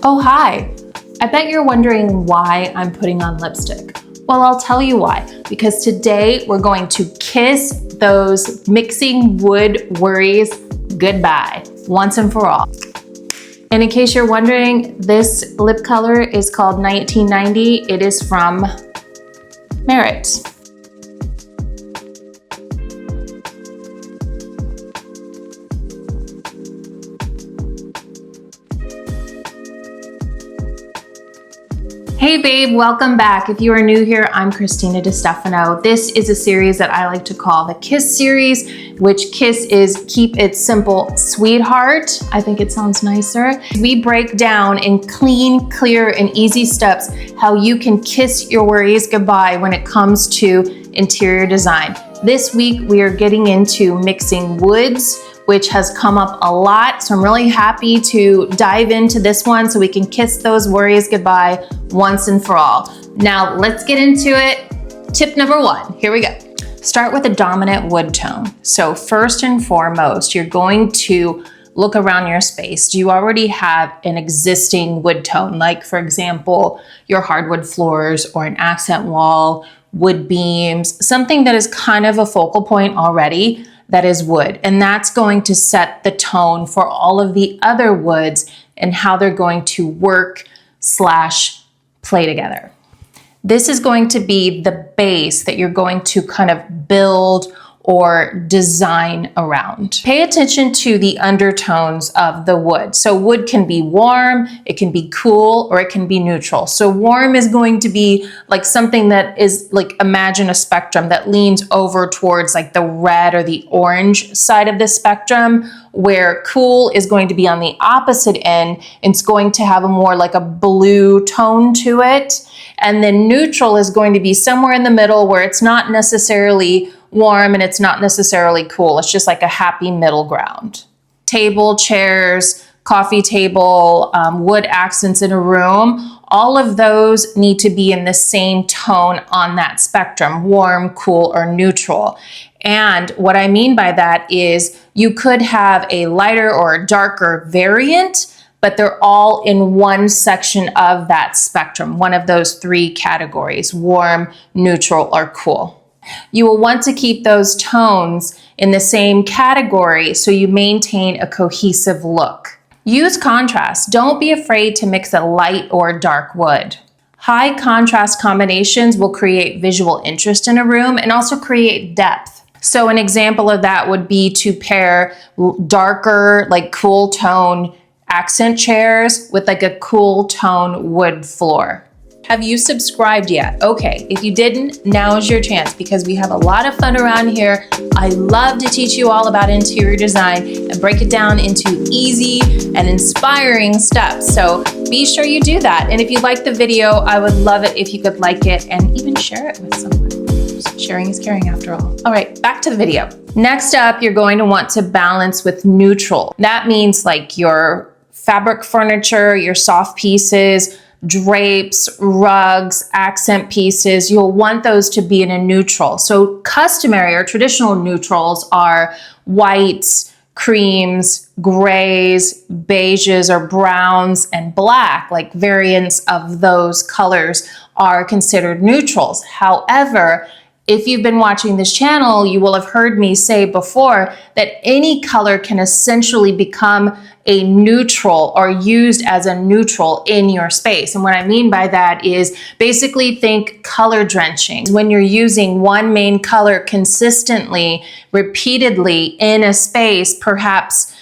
Oh, hi. I bet you're wondering why I'm putting on lipstick. Well, I'll tell you why. Because today we're going to kiss those mixing wood worries goodbye, once and for all. And in case you're wondering, this lip color is called 1990. It is from Merit. Hey babe, welcome back. If you are new here, I'm Christina DiStefano. This is a series that I like to call the KISS series, which KISS is Keep It Simple, Sweetheart. I think it sounds nicer. We break down in clean, clear, and easy steps how you can kiss your worries goodbye when it comes to interior design. This week, we are getting into mixing woods, which has come up a lot. So I'm really happy to dive into this one so we can kiss those worries goodbye once and for all. Now let's get into it. Tip number one, here we go. Start with a dominant wood tone. So first and foremost, you're going to look around your space. Do you already have an existing wood tone? Like for example, your hardwood floors or an accent wall, wood beams, something that is kind of a focal point already that is wood. And that's going to set the tone for all of the other woods and how they're going to work / play together. This is going to be the base that you're going to kind of build or design around. Pay attention to the undertones of the wood. So wood can be warm, it can be cool, or it can be neutral. So warm is going to be like something that is like, imagine a spectrum that leans over towards like the red or the orange side of the spectrum, where cool is going to be on the opposite end. It's going to have a more like a blue tone to it. And then neutral is going to be somewhere in the middle where it's not necessarily warm and it's not necessarily cool. It's just like a happy middle ground. Table, chairs, coffee table, wood accents in a room, all of those need to be in the same tone on that spectrum, warm, cool, or neutral. And what I mean by that is you could have a lighter or a darker variant, but they're all in one section of that spectrum, one of those three categories, warm, neutral, or cool. You will want to keep those tones in the same category so you maintain a cohesive look. Use contrast. Don't be afraid to mix a light or dark wood. High contrast combinations will create visual interest in a room and also create depth. So an example of that would be to pair darker, like cool tone accent chairs with like a cool tone wood floor. Have you subscribed yet? Okay, if you didn't, now is your chance because we have a lot of fun around here. I love to teach you all about interior design and break it down into easy and inspiring steps. So be sure you do that. And if you like the video, I would love it if you could like it and even share it with someone. Sharing is caring after all. All right, back to the video. Next up, you're going to want to balance with neutral. That means like your fabric furniture, your soft pieces, drapes, rugs, accent pieces, you'll want those to be in a neutral. So customary or traditional neutrals are whites, creams, grays, beiges or browns, and black, like variants of those colors are considered neutrals. However, if you've been watching this channel, you will have heard me say before that any color can essentially become a neutral or used as a neutral in your space. And what I mean by that is basically think color drenching. When you're using one main color consistently, repeatedly in a space, perhaps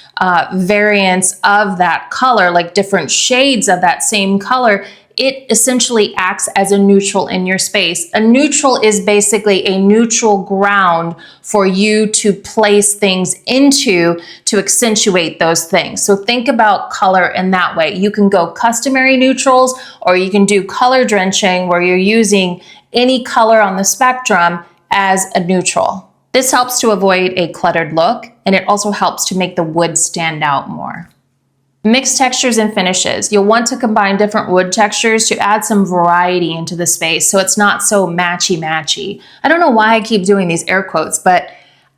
variants of that color, like different shades of that same color, it essentially acts as a neutral in your space. A neutral is basically a neutral ground for you to place things into to accentuate those things. So think about color in that way. You can go customary neutrals or you can do color drenching where you're using any color on the spectrum as a neutral. This helps to avoid a cluttered look and it also helps to make the wood stand out more. Mixed textures and finishes. You'll want to combine different wood textures to add some variety into the space so it's not so matchy-matchy. I don't know why I keep doing these air quotes, but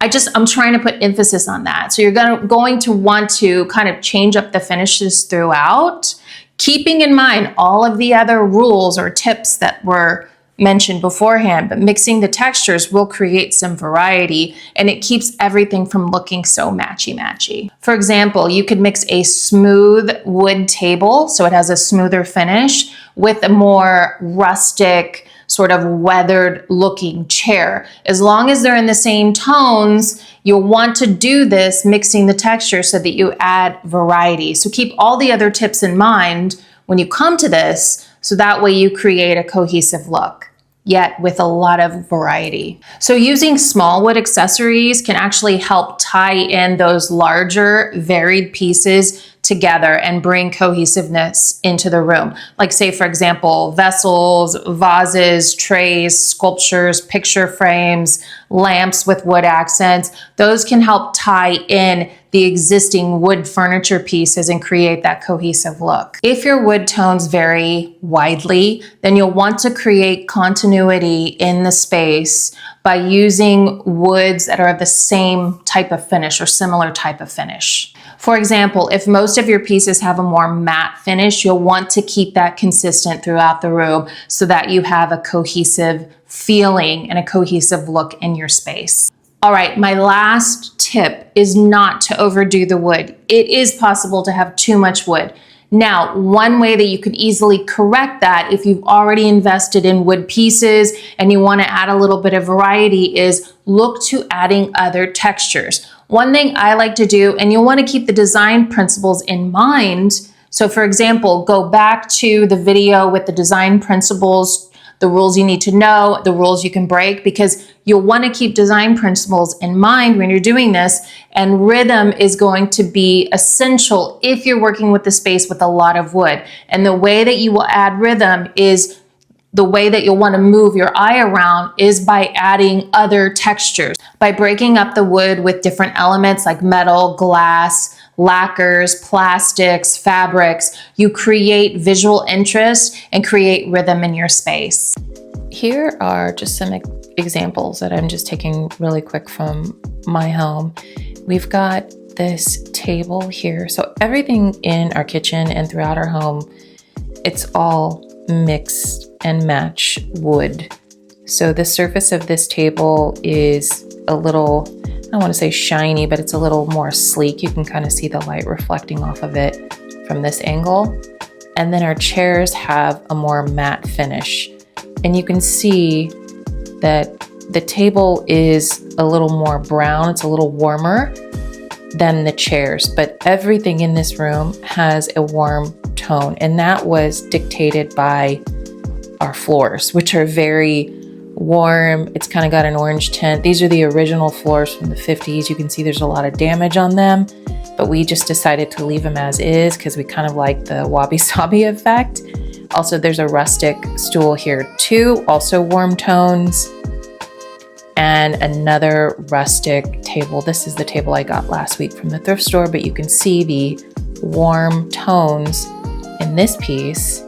I'm trying to put emphasis on that. So you're going to want to kind of change up the finishes throughout. keeping in mind all of the other rules or tips that were mentioned beforehand, but mixing the textures will create some variety and it keeps everything from looking so matchy-matchy. For example, you could mix a smooth wood table, so it has a smoother finish, with a more rustic, sort of weathered looking chair. As long as they're in the same tones, you'll want to do this mixing the texture so that you add variety. So keep all the other tips in mind when you come to this, so that way you create a cohesive look, yet with a lot of variety. So using small wood accessories can actually help tie in those larger varied pieces together and bring cohesiveness into the room. Like say, for example, vessels, vases, trays, sculptures, picture frames, lamps with wood accents. Those can help tie in the existing wood furniture pieces and create that cohesive look. If your wood tones vary widely, then you'll want to create continuity in the space by using woods that are of the same type of finish or similar type of finish. For example, if most of your pieces have a more matte finish, you'll want to keep that consistent throughout the room so that you have a cohesive feeling and a cohesive look in your space. All right, my last tip is not to overdo the wood. It is possible to have too much wood. Now, one way that you could easily correct that if you've already invested in wood pieces and you want to add a little bit of variety is look to adding other textures. One thing I like to do, and you'll want to keep the design principles in mind. So for example, go back to the video with the design principles, the rules you need to know, the rules you can break, because you'll want to keep design principles in mind when you're doing this, and rhythm is going to be essential if you're working with the space with a lot of wood. And the way that you will add rhythm is the way that you'll want to move your eye around is by adding other textures, by breaking up the wood with different elements like metal, glass, lacquers, plastics, fabrics. You create visual interest and create rhythm in your space. Here are just some examples that I'm just taking really quick from my home. We've got this table here. So everything in our kitchen and throughout our home, it's all mixed and match wood. So the surface of this table is a little, I don't want to say shiny, but it's a little more sleek. You can kind of see the light reflecting off of it from this angle. And then our chairs have a more matte finish. And you can see that the table is a little more brown. It's a little warmer than the chairs, but everything in this room has a warm tone. And that was dictated by our floors, which are very warm. It's kind of got an orange tint. These are the original floors from the 50s. You can see there's a lot of damage on them, but we just decided to leave them as is because we kind of like the wabi-sabi effect. Also, there's a rustic stool here too, also warm tones, and another rustic table. This is the table I got last week from the thrift store, but you can see the warm tones in this piece.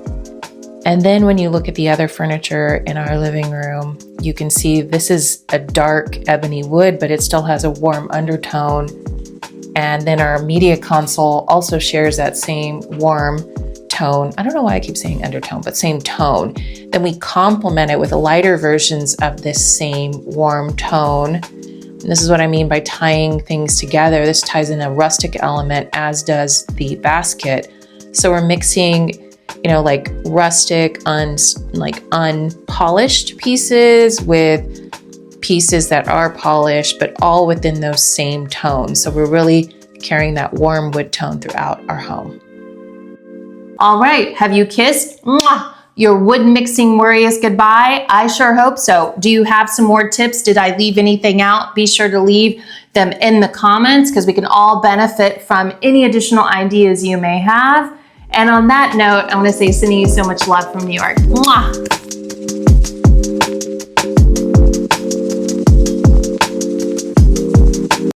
And then when you look at the other furniture in our living room, you can see this is a dark ebony wood, but it still has a warm undertone. And then our media console also shares that same warm tone. I don't know why I keep saying undertone, but same tone. Then we complement it with lighter versions of this same warm tone. And this is what I mean by tying things together. This ties in a rustic element, as does the basket. So we're mixing, you know, like rustic, unpolished pieces with pieces that are polished, but all within those same tones. So we're really carrying that warm wood tone throughout our home. All right, have you kissed your wood mixing worries goodbye? I sure hope so. Do you have some more tips? Did I leave anything out? Be sure to leave them in the comments because we can all benefit from any additional ideas you may have. And on that note, I want to say sending you so much love from New York. Mwah!